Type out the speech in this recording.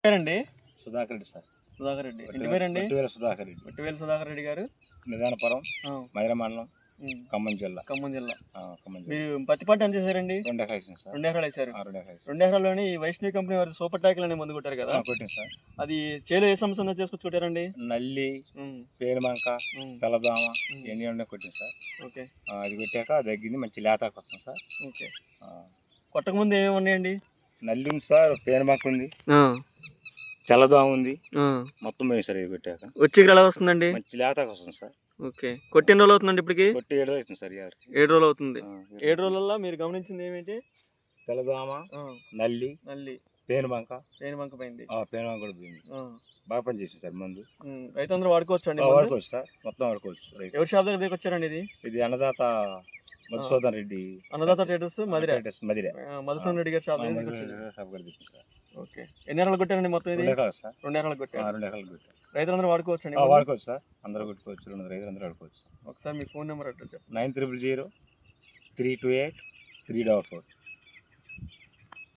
పేరండి? సుధాకర్ రెడ్డి సార్. సుధాకర్ రెడ్డి. ఇంటి పేరండి? సుధాకర్ రెడ్డి. వట్టివేలు సుధాకర్ రెడ్డి గారు, నిదానపురం, మైరా మండలం, ఖమ్మం జిల్లా. ఖమ్మం జిల్లా. ఖమ్మం జిల్లా. మీరు పత్తి పంట ఎంత చేశారండి? 2 ఎకరాలు వేసాను సార్. 2 ఎకరాలు వేశారు. 2 ఎకరాలు. 2 ఎకరాల్లోని ఈ వైష్ణవి కంపెనీ వారి సూపర్ టాకిల్ అనే మందు కొట్టారు కదా? కొట్టాను సార్. అది చేలో ఏ సమస్య ఉందో చేసుకొచ్చి కొట్టారండి? నల్లి, పేనుబంక, తెల్లదోమ ఇవన్నీ ఉన్నాయి కొట్టాను సార్. ఓకే. అది కొట్టాక తగ్గింది, మంచి లేతాకు వస్తుంది సార్. ఓకే. కొట్టక ముందు ఏమేమి ఉన్నాయండి? నల్లి ఉంది సార్, పేనుబంక ఉంది, తెల్లదోమ ఉంది, మొత్తం పోయింది సార్. ఇది కొట్టాక వచ్చి ఎలా వస్తుందండి? మంచి లేతాకు వస్తుంది సార్. ఓకే. కొట్టి ఎన్ని రోజులు అవుతుందండి ఇప్పటికి? కొట్టి 7 రోజులు అవుతుంది సార్. 7 రోజులు అవుతుంది. 7 రోజులలో మీరు గమనించింది ఏమిటి? తెల్లదోమ, నల్లి, పేనుబంక పోయింది. పేనుబంక కూడా పోయింది. బాగా పని చేసింది సార్ మందు. రైతులందరూ వాడుకోవచ్చు అండి? వాడుకోవచ్చు సార్, మొత్తం వాడుకోవచ్చు. ఎవరి షాప్ దగ్గర వచ్చారండి? ఇది అన్నదాత మధుసూదన్ రెడ్డి, అన్నదాత ట్రేడర్స్ మదిరే. మధుసూదన్ రెడ్డి గారి షాప్ దగ్గర. ఓకే. ఎన్ని ఎకరాలు కొట్టారండి మొత్తం? ఇది 2 ఎకరాలు సార్. 2 ఎకరాలు కొట్టారు. 2 ఎకరాలు కొట్టారు. రైతులందరూ వాడుకోవచ్చు అండి? వాడుకోవచ్చు సార్, అందరూ కొట్టుకోవచ్చు. రైతులందరూ వాడుకోవచ్చు. ఒకసారి మీ ఫోన్ నెంబర్ అడ్రస్ చెప్పండి. 9000 328 344.